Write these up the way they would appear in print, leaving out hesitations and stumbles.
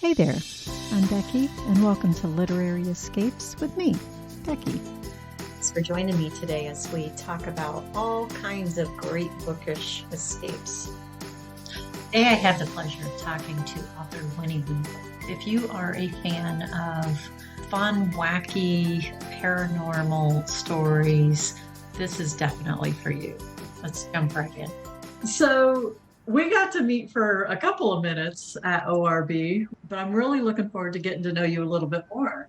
Hey there, I'm Becky, and welcome to Literary Escapes with me, Becky. Thanks for joining me today as we talk about all kinds of great bookish escapes. Today I have the pleasure of talking to author Winnie Winkle. If you are a fan of fun, wacky, paranormal stories, this is definitely for you. Let's jump right in. So we got to meet for a couple of minutes at ORB, but I'm really looking forward to getting to know you a little bit more.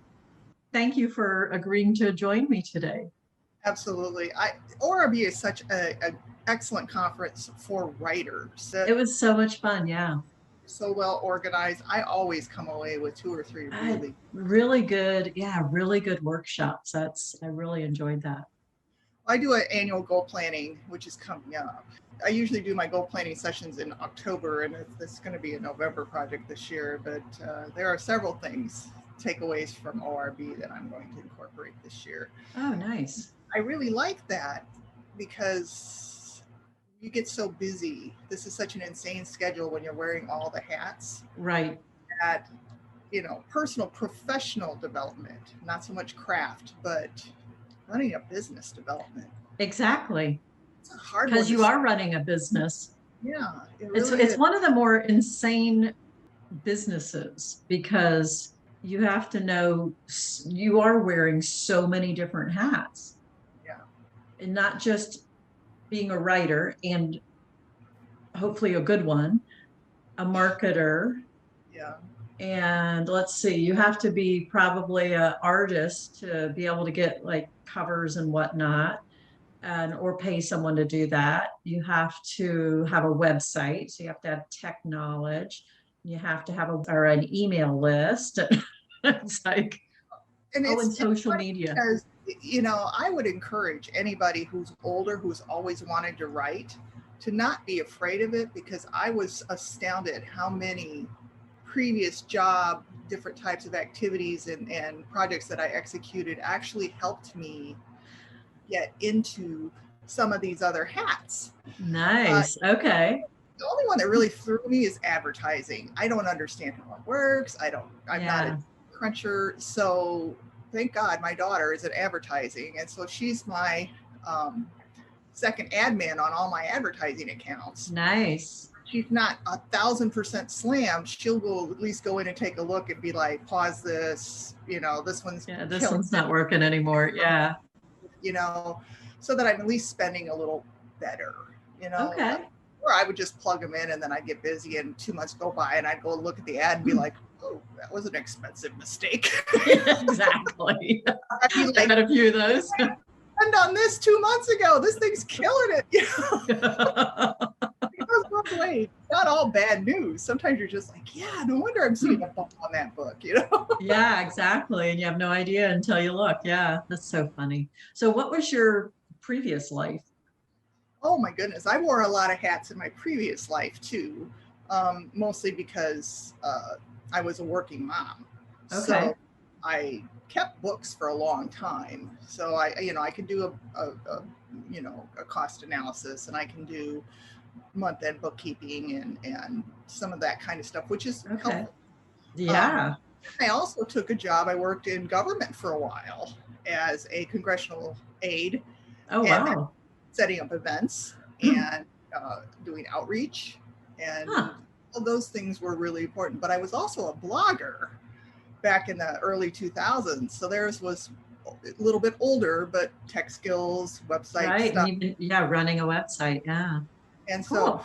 Thank you for agreeing to join me today. Absolutely. ORB is such an excellent conference for writers. It was so much fun, yeah. So well organized. I always come away with 2 or 3 really good workshops. I really enjoyed that. I do an annual goal planning, which is coming up. I usually do my goal planning sessions in October, and it's going to be a November project this year, but there are several takeaways from ORB that I'm going to incorporate this year. Oh, nice. I really like that because you get so busy. This is such an insane schedule when you're wearing all the hats. Right. That, personal, professional development, not so much craft, but running a business development. Exactly. It's a hard one. Because you are running a business. Yeah. Really it's one of the more insane businesses because you have to know you are wearing so many different hats. Yeah. And not just being a writer and hopefully a good one, a marketer. Yeah. And let's see, you have to be probably an artist to be able to get like covers and whatnot, or pay someone to do that. You have to have a website, so you have to have tech knowledge. You have to have an email list. It's like, and social media. Because, I would encourage anybody who's older, who's always wanted to write, to not be afraid of it, because I was astounded how many previous job, different types of activities and projects that I executed actually helped me get into some of these other hats. Nice. Okay. The only one that really threw me is advertising. I don't understand how it works. I'm not a cruncher. So thank God my daughter is in advertising. And so she's my second admin on all my advertising accounts. Nice. She's not 1,000% slammed. She'll at least go in and take a look and be like, pause this, this one's not working anymore. Yeah. So that I'm at least spending a little better, Okay. Or I would just plug them in and then I'd get busy and 2 months go by and I'd go look at the ad and be like, oh, that was an expensive mistake. Exactly. I had a few of those. And on this 2 months ago, this thing's killing it. It goes both ways. Not all bad news. Sometimes you're just like, yeah, no wonder I'm seeing a bump on that book, Yeah, exactly. And you have no idea until you look. Yeah, that's so funny. So what was your previous life? Oh my goodness. I wore a lot of hats in my previous life too. Mostly because I was a working mom. Okay. So I kept books for a long time. So I could do a cost analysis, and I can do month-end bookkeeping and some of that kind of stuff, which is helpful. Yeah. I also took a job. I worked in government for a while as a congressional aide. Oh, wow. Setting up events and doing outreach, and all those things were really important. But I was also a blogger back in the early 2000s. So theirs was a little bit older, but tech skills, website stuff. And running a website. Yeah. And so,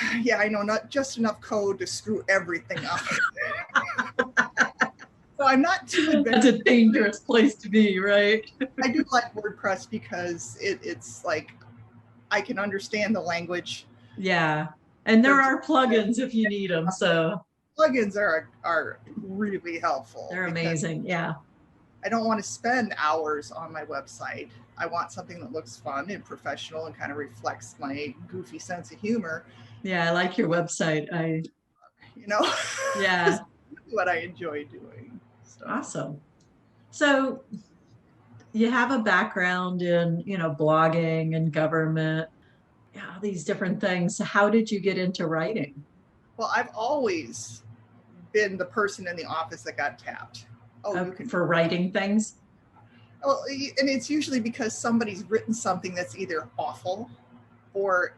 I know not just enough code to screw everything up. So I'm not too advanced. That's a dangerous place to be, right? I do like WordPress because it's like I can understand the language. Yeah. And there are plugins if you need them. So plugins are really helpful. They're amazing. Yeah. I don't want to spend hours on my website. I want something that looks fun and professional and kind of reflects my goofy sense of humor. Yeah, I like your website. Yeah. What I enjoy doing. So. Awesome. So you have a background in, blogging and government, these different things. So how did you get into writing? Well, I've always been the person in the office that got tapped. Oh, you can for writing things. Oh, and it's usually because somebody's written something that's either awful or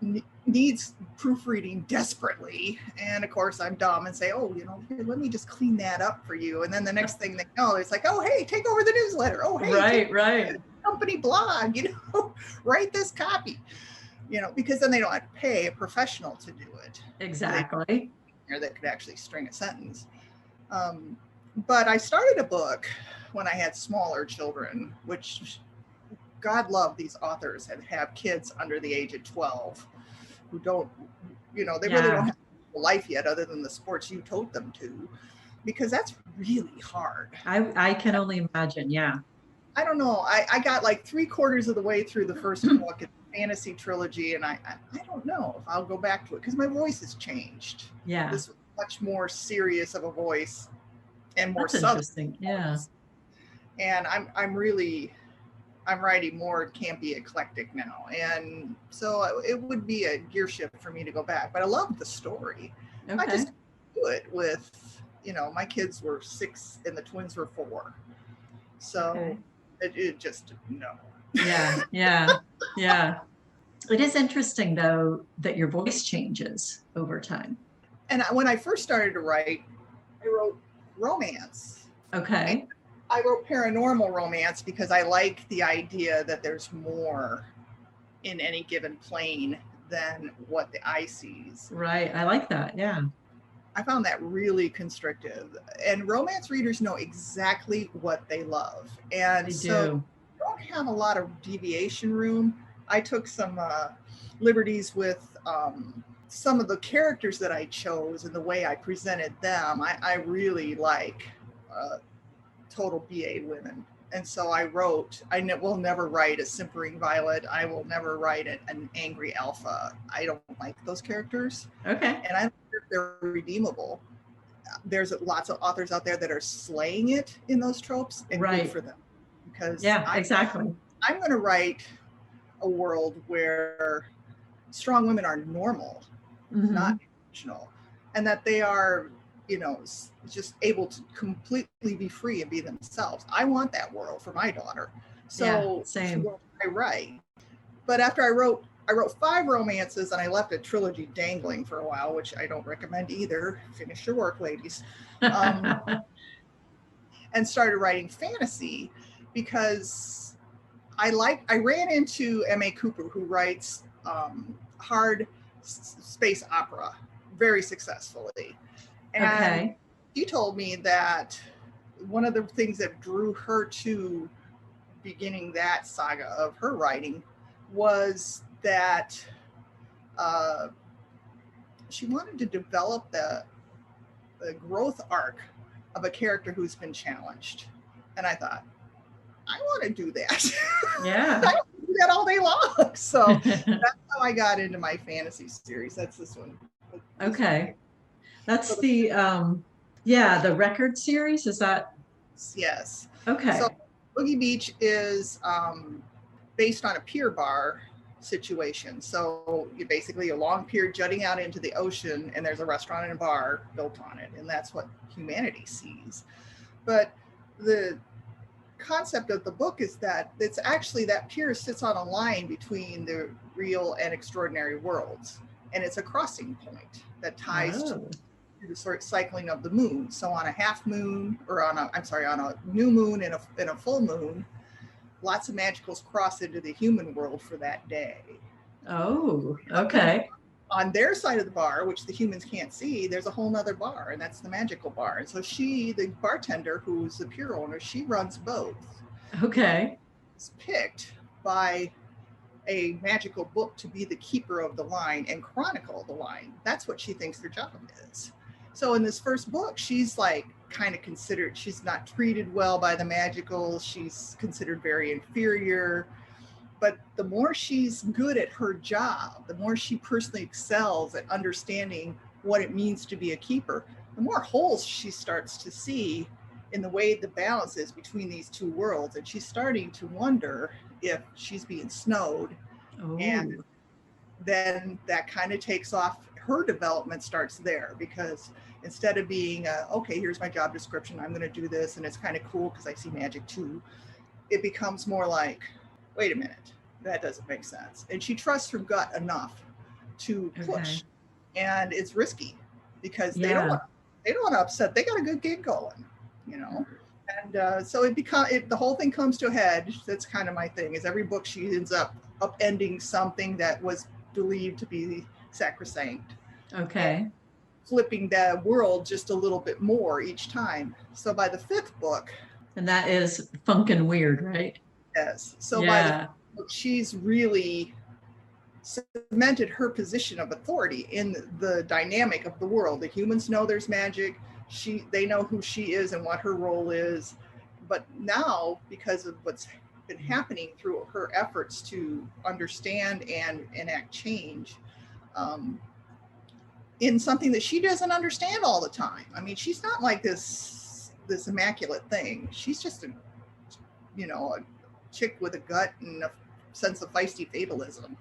needs proofreading desperately. And of course, I'm dumb and say, oh, here, let me just clean that up for you. And then the next thing they know, it's like, oh, hey, take over the newsletter. Oh, hey, right. Company blog, write this copy, because then they don't have to pay a professional to do it. Exactly. That could actually string a sentence. But I started a book when I had smaller children, which God love these authors that have kids under the age of 12 who don't, they really don't have a life yet other than the sports you taught them to, because that's really hard. I can only imagine. Yeah. I don't know. I got like 3/4 of the way through the first book in the fantasy trilogy, and I don't know if I'll go back to it because my voice has changed. Yeah. This was much more serious of a voice and more That's southern. Interesting. Yeah. And I'm writing more campy eclectic now. And so it would be a gear shift for me to go back, but I love the story. Okay. I just do it with, my kids were 6 and the twins were 4. So it just, no. Yeah. It is interesting though, that your voice changes over time. And when I first started to write, I wrote romance. Okay. And I wrote paranormal romance because I like the idea that there's more in any given plane than what the eye sees. Right. I like that. Yeah. I found that really constrictive. And romance readers know exactly what they love. And They so do. you don't have a lot of deviation room. I took some liberties with some of the characters that I chose and the way I presented them. I really like total BA women. And so I wrote, will never write a simpering violet. I will never write an angry alpha. I don't like those characters. Okay. And I don't think they're redeemable. There's lots of authors out there that are slaying it in those tropes, and good for them. Because exactly. I'm going to write a world where strong women are normal, not emotional, and that they are, just able to completely be free and be themselves. I want that world for my daughter. So same. I write. But after I wrote 5 romances and I left a trilogy dangling for a while, which I don't recommend either. Finish your work, ladies. And started writing fantasy because I ran into M.A. Cooper, who writes hard space opera very successfully. And she told me that one of the things that drew her to beginning that saga of her writing was that she wanted to develop the growth arc of a character who's been challenged. And I thought, I want to do that. Yeah. I want to do that all day long. So that's how I got into my fantasy series. That's this one. Okay. That's the record series, is that? Yes. Okay. So Boogie Beach is based on a pier bar situation. So you basically a long pier jutting out into the ocean, and there's a restaurant and a bar built on it, and that's what humanity sees. But the concept of the book is that it's actually that pier sits on a line between the real and extraordinary worlds, and it's a crossing point that ties to the sort of cycling of the moon. So on a half moon, or on a new moon and a full moon, lots of magicals cross into the human world for that day. Oh, okay. On their side of the bar, which the humans can't see, there's a whole nother bar, and that's the magical bar. And so the bartender, who's the pier owner, she runs both. Okay. It's picked by a magical book to be the keeper of the line and chronicle the line. That's what she thinks their job is. So in this first book, she's like kind of considered, she's not treated well by the magicals. She's considered very inferior. But the more she's good at her job, the more she personally excels at understanding what it means to be a keeper, the more holes she starts to see in the way the balance is between these two worlds. And she's starting to wonder if she's being snowed. And then that kind of takes off her development starts there, because instead of being okay, here's my job description, I'm going to do this and it's kind of cool because I see magic too, it becomes more like, wait a minute, that doesn't make sense. And she trusts her gut enough to push. And it's risky because they don't want to upset. They got a good gig going, you know. And so the whole thing comes to a head. That's kind of my thing, is every book she ends up upending something that was believed to be sacrosanct. Okay. Flipping the world just a little bit more each time. So by the 5th book. And that is Funkin' Weird, right? Yes. So by the 5th book, she's really cemented her position of authority in the dynamic of the world. The humans know there's magic. They know who she is and what her role is. But now, because of what's been happening through her efforts to understand and enact change, in something that she doesn't understand all the time. I mean, she's not like this immaculate thing. She's just a chick with a gut and a sense of feisty fatalism.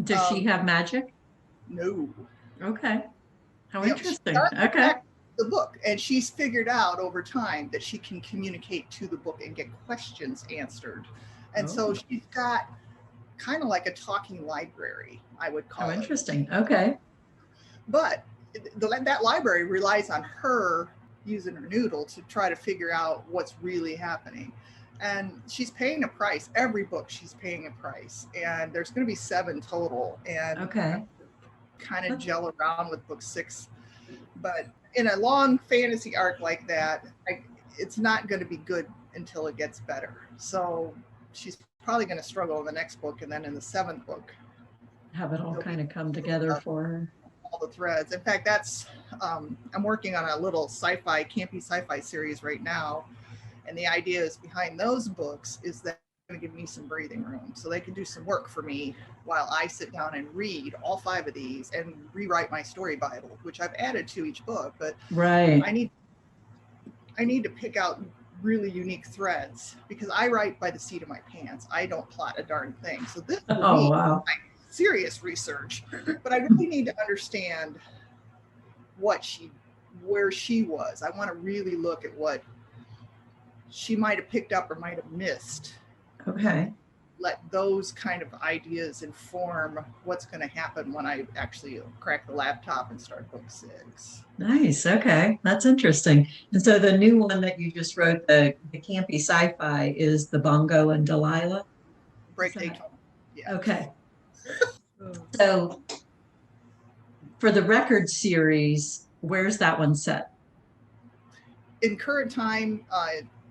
Does she have magic? No. Okay. How interesting. Okay. The book, and she's figured out over time that she can communicate to the book and get questions answered. And so she's got kind of like a talking library, I would call it. Oh, interesting. Okay. But that library relies on her using her noodle to try to figure out what's really happening. And she's paying a price. Every book she's paying a price. And there's going to be 7 total. And kind of gel around with book 6. But in a long fantasy arc like that, it's not going to be good until it gets better. So she's probably going to struggle in the next book. And then in the 7th book, have it all kind of come together for her. All the threads. In fact, I'm working on a little campy sci-fi series right now. And the idea is behind those books is that going to give me some breathing room so they can do some work for me while I sit down and read all 5 of these and rewrite my story Bible, which I've added to each book. But I need to pick out really unique threads, because I write by the seat of my pants. I don't plot a darn thing. So this will be serious research, but I really need to understand where she was. I want to really look at what she might have picked up or might have missed. Okay. Let those kind of ideas inform what's going to happen when I actually crack the laptop and start book 6. Nice. Okay. That's interesting. And so the new one that you just wrote, the campy sci-fi, is the Bongo and Delilah? Break Daytona. Yeah. Okay. So for the record series, where's that one set? In current time,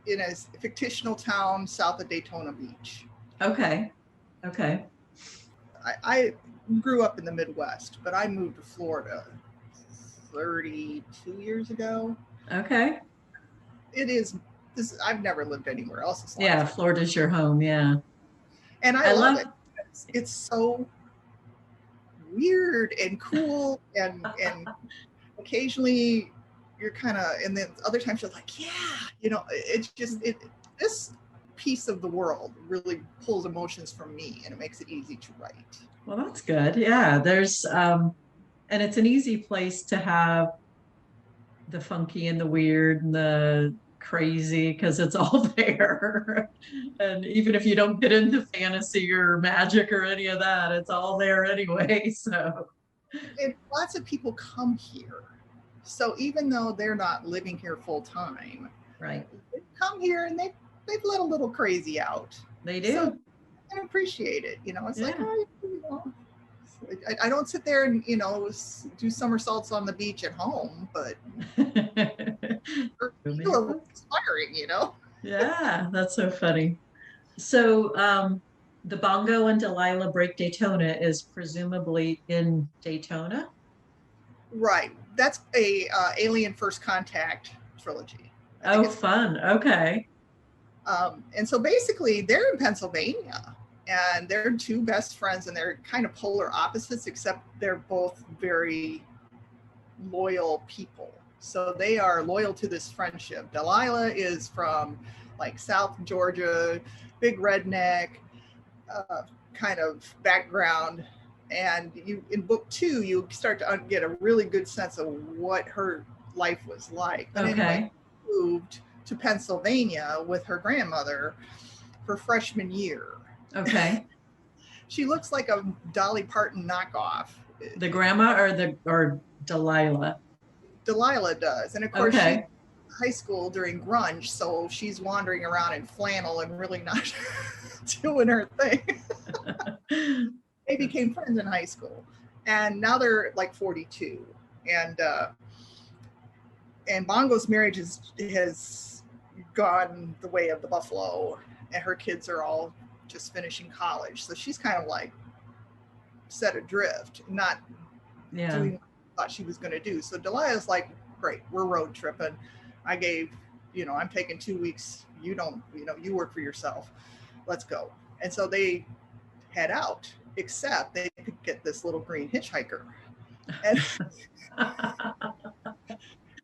in a fictional town south of Daytona Beach. Okay. I grew up in the Midwest, but I moved to Florida 32 years ago. Okay. I've never lived anywhere else. Yeah, Florida's your home, yeah. And I love it. It's so weird and cool, and occasionally you're kind of, and then other times you're like, it's just this piece of the world really pulls emotions from me, and it makes it easy to write. Well, that's good. Yeah, there's and it's an easy place to have the funky and the weird and the crazy, because it's all there. And even if you don't get into fantasy or magic or any of that, it's all there anyway. So, and lots of people come here. So even though they're not living here full time, right, they come here and they've let a little crazy out. They do. So I can appreciate it. It's like, I don't sit there and, do somersaults on the beach at home, but it's inspiring, Yeah, that's so funny. So the Bongo and Delilah Break Daytona is presumably in Daytona? Right. That's a Alien First Contact trilogy. Oh, fun. Okay. And so basically they're in Pennsylvania, and they're 2 best friends, and they're kind of polar opposites, except they're both very loyal people. So they are loyal to this friendship. Delilah is from like South Georgia, big redneck kind of background. And you, in book 2, you start to get a really good sense of what her life was like. But anyway, moved to Pennsylvania with her grandmother for freshman year. Okay. She looks like a Dolly Parton knockoff. The grandma or Delilah? Delilah does. And of course, okay. she's in high school during grunge, so she's wandering around in flannel and really not doing her thing. They became friends in high school, and now they're like 42. And Bongo's marriage has gone the way of the buffalo, and her kids are all just finishing college. So she's kind of like set adrift, not doing what she thought she was going to do. So Delilah's like, great, we're road tripping. I'm taking 2 weeks. You work for yourself. Let's go. And so they head out, except they could get this little green hitchhiker. And,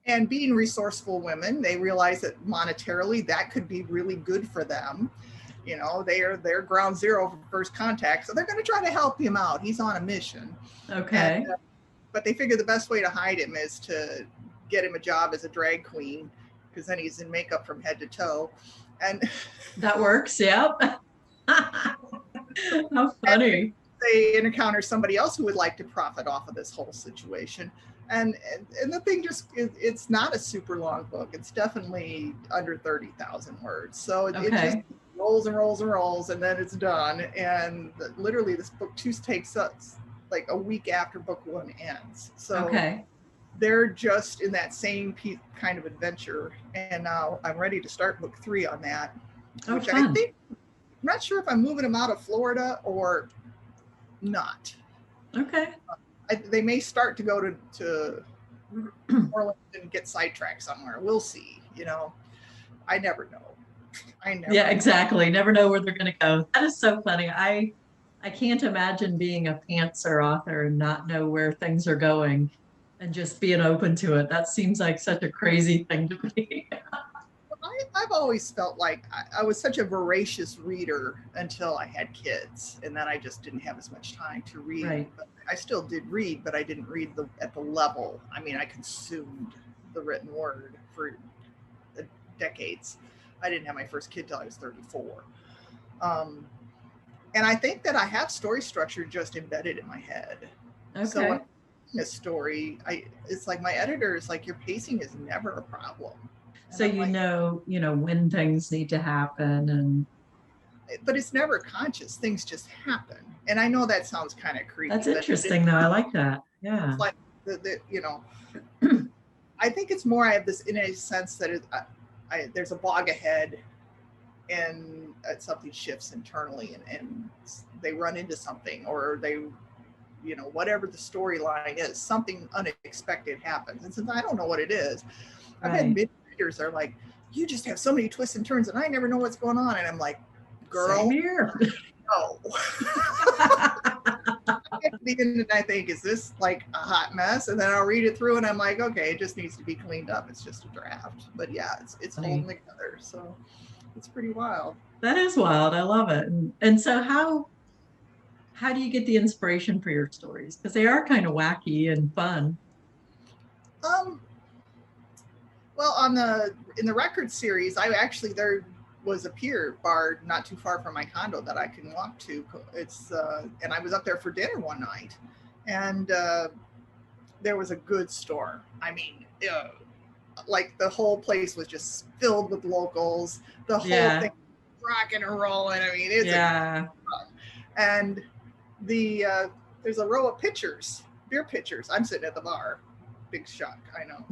and being resourceful women, they realize that monetarily that could be really good for them. They're ground zero for first contact, so they're going to try to help him out. He's on a mission. Okay. But they figure the best way to hide him is to get him a job as a drag queen, because then he's in makeup from head to toe. And that works. Yep. How funny. They encounter somebody else who would like to profit off of this whole situation. And the thing it's not a super long book. It's definitely under 30,000 words. So it just rolls and rolls and rolls, and then it's done. And literally this book 2 takes us like a week after book 1 ends. So they're just in that same kind of adventure. And now I'm ready to start book 3 on that, which fun. I think, I'm not sure if I'm moving them out of Florida or not. Okay. They may start to go to Orlando and get sidetracked somewhere. We'll see. I never know. Yeah, exactly. Never know where they're going to go. That is so funny. I can't imagine being a pantser author and not know where things are going and just being open to it. That seems like such a crazy thing to be. I've always felt like I was such a voracious reader until I had kids, and then I just didn't have as much time to read. Right. But I still did read, but I didn't read at the level. I mean, I consumed the written word for decades. I didn't have my first kid till I was 34. And I think that I have story structure just embedded in my head. Okay. So when I'm reading a story, it's like my editor is like, your pacing is never a problem. And so when things need to happen, but it's never conscious. Things just happen. And I know that sounds kind of creepy. That's interesting, though. I like that. Yeah. It's like I think it's more. I have this innate sense that there's a bog ahead, and something shifts internally, and they run into something, or they, whatever the storyline is, something unexpected happens. And since I don't know what it is, I've had mid-readers are like, you just have so many twists and turns, and I never know what's going on. And I'm like, girl, same here. No. At the end, I think, is this like a hot mess? And then I'll read it through, and I'm like, okay, it just needs to be cleaned up. It's just a draft. But yeah, it's holding together. So it's pretty wild. That is wild. I love it. And so how do you get the inspiration for your stories? Because they are kind of wacky and fun. Well, in the record series, there was a pier bar not too far from my condo that I can walk to. And I was up there for dinner one night, and there was a good storm. I mean, like the whole place was just filled with locals. The whole thing rocking and rolling. I mean, it's and there's a row of beer pitchers. I'm sitting at the bar. Big shock, I know.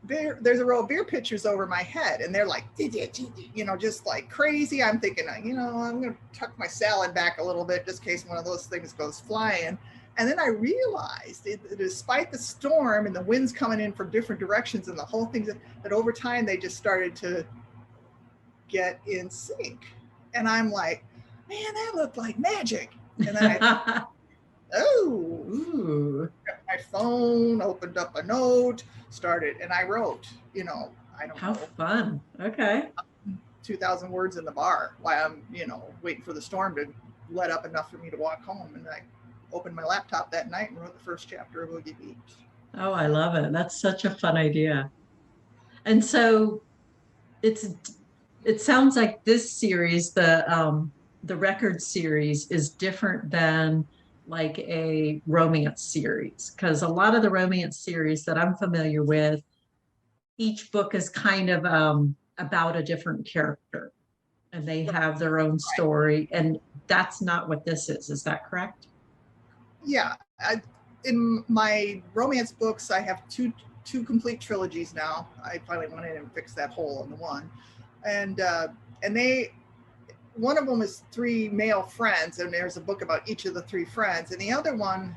There's a row of beer pitchers over my head, and they're like, just like crazy. I'm thinking, I'm going to tuck my salad back a little bit just in case one of those things goes flying. And then I realized that despite the storm and the winds coming in from different directions and the whole thing, that over time they just started to get in sync. And I'm like, man, that looked like magic. And then I got my phone, opened up a note, started, and I wrote, I don't know. How fun. Okay. 2,000 words in the bar while I'm, waiting for the storm to let up enough for me to walk home. And I opened my laptop that night and wrote the first chapter of Oogie Beach. Oh, I love it. That's such a fun idea. And so it's it sounds like this series, the record series, is different than like a romance series, because a lot of the romance series that I'm familiar with, each book is kind of about a different character and they have their own story. And that's not what this is. Is that correct? Yeah. In my romance books, I have two complete trilogies now. I finally went in and fixed that hole in the one. And they, one of them is three male friends, and there's a book about each of the three friends. And the other one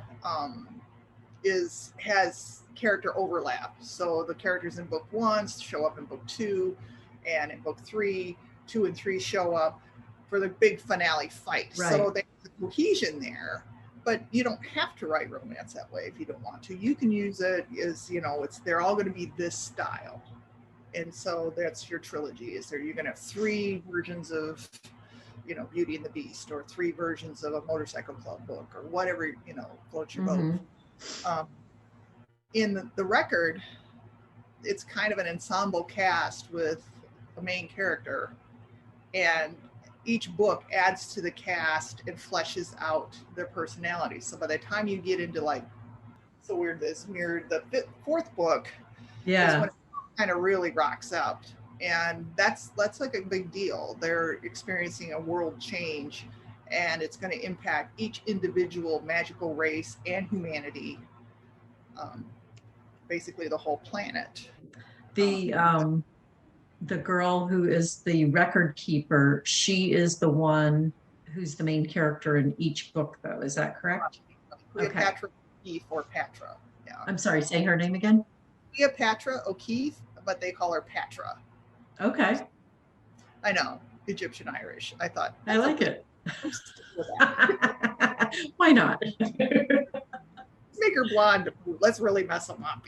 has character overlap. So the characters in book one show up in book two, and in book three, 2 and 3 show up for the big finale fight. Right. So there's a cohesion there, but you don't have to write romance that way if you don't want to. You can use it as, they're all going to be this style. And so that's your trilogy. You're going to have 3 versions of, Beauty and the Beast, or 3 versions of a Motorcycle Club book, or whatever, floats your boat. In the record, it's kind of an ensemble cast with a main character, and each book adds to the cast and fleshes out their personalities. So by the time you get into the 4th book is when it kind of really rocks out. And that's like a big deal. They're experiencing a world change, and it's going to impact each individual magical race and humanity, basically the whole planet. The girl who is the record keeper, she is the one who's the main character in each book, though. Is that correct? Cleopatra O'Keeffe, or Patra. Yeah. I'm sorry, say her name again. Cleopatra O'Keeffe, but they call her Patra. Okay. I know, Egyptian Irish. I thought. I like it. Why not? Make her blonde. Let's really mess them up,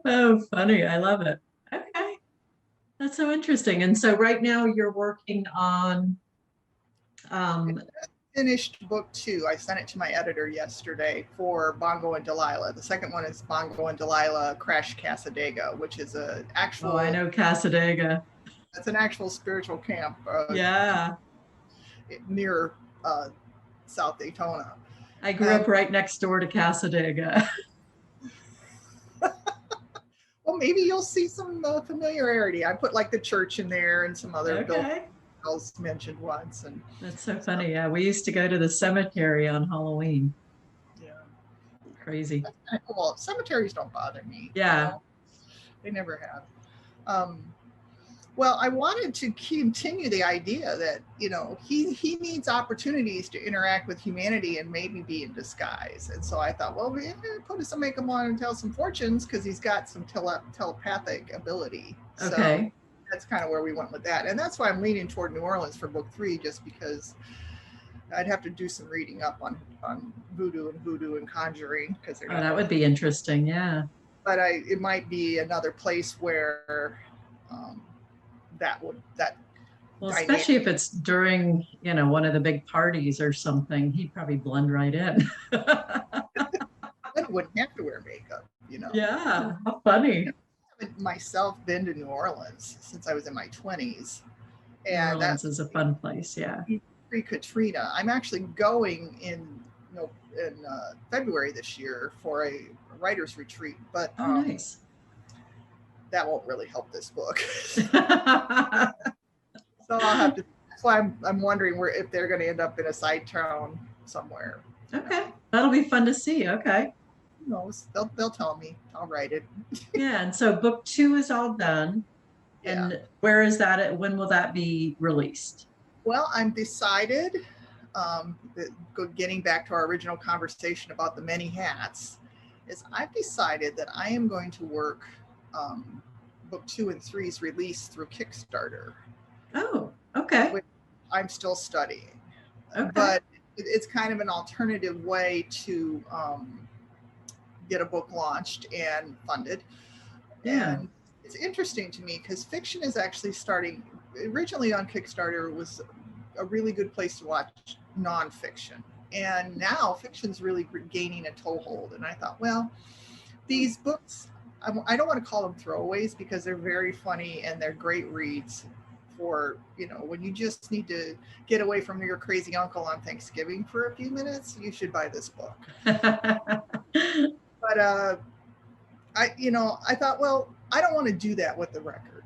Oh, funny. I love it. Okay. That's so interesting. And so right now you're working on finished book 2. I sent it to my editor yesterday for Bongo and Delilah. The second one is Bongo and Delilah Crash Casadega, which is an actual. Oh, I know Casadega. That's an actual spiritual camp. Near South Daytona. I grew up right next door to Casadega. Well, maybe you'll see some familiarity. I put like the church in there and some other buildings mentioned once. And that's so funny. Yeah, we used to go to the cemetery on Halloween. Yeah, crazy. Well, cemeteries don't bother me. Yeah, they never have. Well, I wanted to continue the idea that, he needs opportunities to interact with humanity and maybe be in disguise. And so I thought, well, we put some makeup on and tell some fortunes, because he's got some telepathic ability. Okay. So that's kind of where we went with that. And that's why I'm leaning toward New Orleans for book 3, just because I'd have to do some reading up on voodoo and conjuring. That would be interesting. Yeah. But it might be another place where well, especially if it's during one of the big parties or something, he'd probably blend right in. I wouldn't have to wear makeup, Yeah, how funny. I haven't myself been to New Orleans since I was in my 20s, and New Orleans is a fun place. Yeah, pre-Katrina. I'm actually going in February this year for a writer's retreat, but nice. That won't really help this book. So I'll have to. That's why I'm wondering if they're going to end up in a side town somewhere. Okay, that'll be fun to see. Okay. Who knows? They'll tell me. I'll write it. Yeah, and so book 2 is all done. And where is that? When will that be released? Well, I'm decided. Getting back to our original conversation about the many hats, is I've decided that I am going to work book 2 and 3's release through Kickstarter. Oh, okay. Which I'm still studying. Okay. But it's kind of an alternative way to get a book launched and funded. Yeah. And it's interesting to me because fiction is actually starting. Originally on Kickstarter, it was a really good place to watch nonfiction. And now fiction's really gaining a toehold. And I thought, well, these books, I don't want to call them throwaways because they're very funny and they're great reads for, when you just need to get away from your crazy uncle on Thanksgiving for a few minutes, you should buy this book. But I thought, well, I don't want to do that with the record.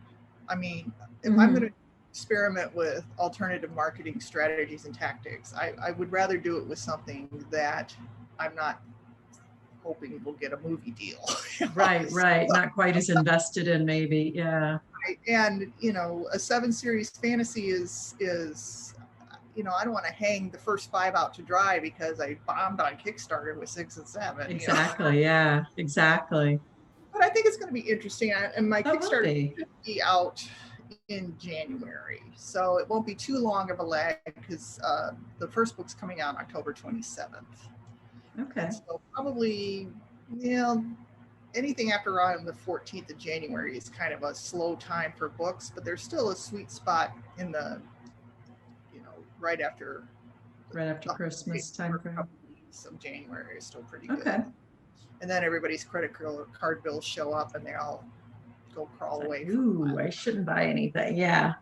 I mean, if I'm going to experiment with alternative marketing strategies and tactics, I would rather do it with something that I'm not hoping we'll get a movie deal. Right. Not quite as invested in, maybe. Yeah. And a 7-series fantasy is I don't want to hang the first 5 out to dry because I bombed on Kickstarter with 6 and 7. Exactly. Yeah, exactly. But I think it's going to be interesting. And my Kickstarter should be out in January, so it won't be too long of a lag because the first book's coming out October 27th. Okay. So probably, anything after around the 14th of January is kind of a slow time for books, but there's still a sweet spot in the, right after Christmas time frame. Of January is still pretty good. Okay. And then everybody's credit card bills show up and they all go crawl away. Ooh, I shouldn't buy anything. Yeah.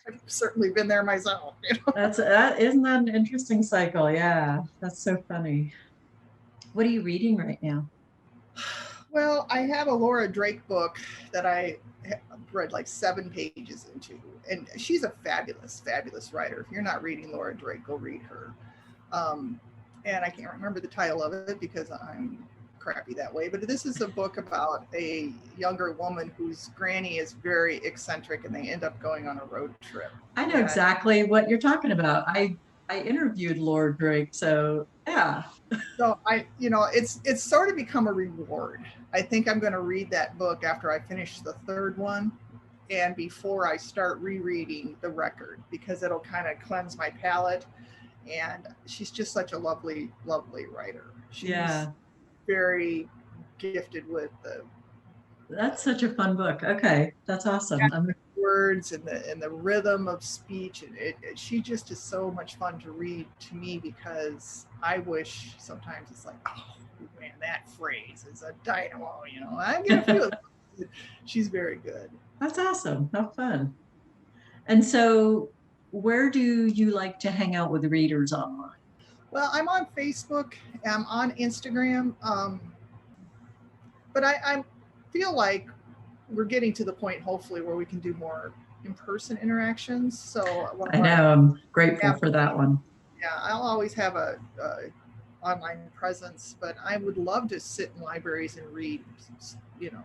I've certainly been there myself. Isn't that an interesting cycle? Yeah, that's so funny. What are you reading right now? Well, I have a Laura Drake book that I read like 7 pages into, and she's a fabulous, fabulous writer. If you're not reading Laura Drake, go read her. And I can't remember the title of it because I'm crappy that way, but this is a book about a younger woman whose granny is very eccentric and they end up going on a road trip. I know exactly what you're talking about. I interviewed Laura Drake, so yeah. So it's sort of become a reward. I think I'm going to read that book after I finish the 3rd one and before I start rereading the record, because it'll kind of cleanse my palate. And she's just such a lovely, lovely writer. She's very gifted with That's such a fun book. Okay, that's awesome. The words and the rhythm of speech, and she just is so much fun to read to me, because I wish sometimes it's like, oh man, that phrase is a dynamo. I get a few. She's very good. That's awesome. How fun. And so, where do you like to hang out with readers online? Well, I'm on Facebook, I'm on Instagram, but I feel like we're getting to the point, hopefully, where we can do more in-person interactions. So I know, I'm grateful for that one. Yeah, I'll always have a online presence, but I would love to sit in libraries and read,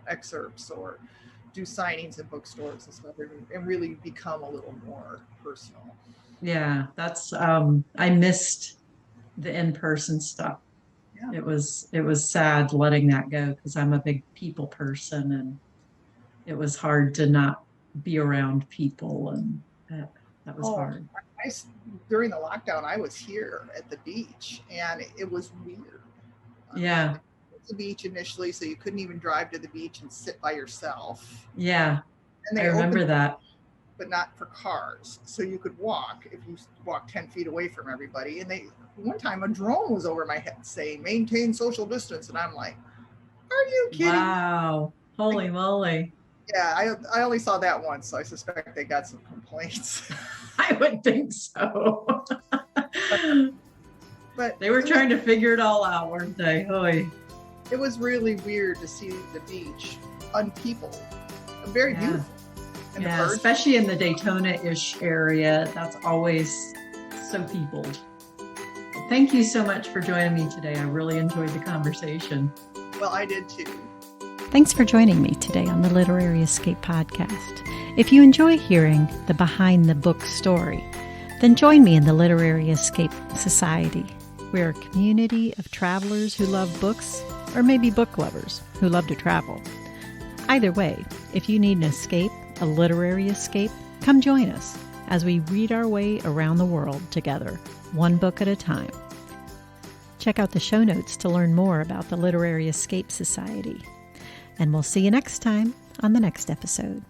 excerpts or do signings in bookstores and stuff, and really become a little more personal. Yeah, that's I missed the in-person stuff. Yeah. It was sad letting that go, because I'm a big people person, and it was hard to not be around people, and that was hard. During the lockdown, I was here at the beach, and it was weird. Yeah. The beach initially, so you couldn't even drive to the beach and sit by yourself. Yeah, and I remember that. But not for cars, so you could walk if you walk 10 feet away from everybody. And one time a drone was over my head saying maintain social distance, and I'm like, are you kidding? Wow, holy moly. Yeah, I only saw that once, so I suspect they got some complaints. I would think so. But they were trying to figure it all out, weren't they? Oy. It was really weird to see the beach unpeopled. Very beautiful. Yeah, especially in the Daytona-ish area. That's always so peopled. Thank you so much for joining me today. I really enjoyed the conversation. Well, I did too. Thanks for joining me today on the Literary Escape podcast. If you enjoy hearing the behind the book story, then join me in the Literary Escape Society. We're a community of travelers who love books, or maybe book lovers who love to travel. Either way, if you need an escape, a literary escape, come join us as we read our way around the world together, one book at a time. Check out the show notes to learn more about the Literary Escape Society. And we'll see you next time on the next episode.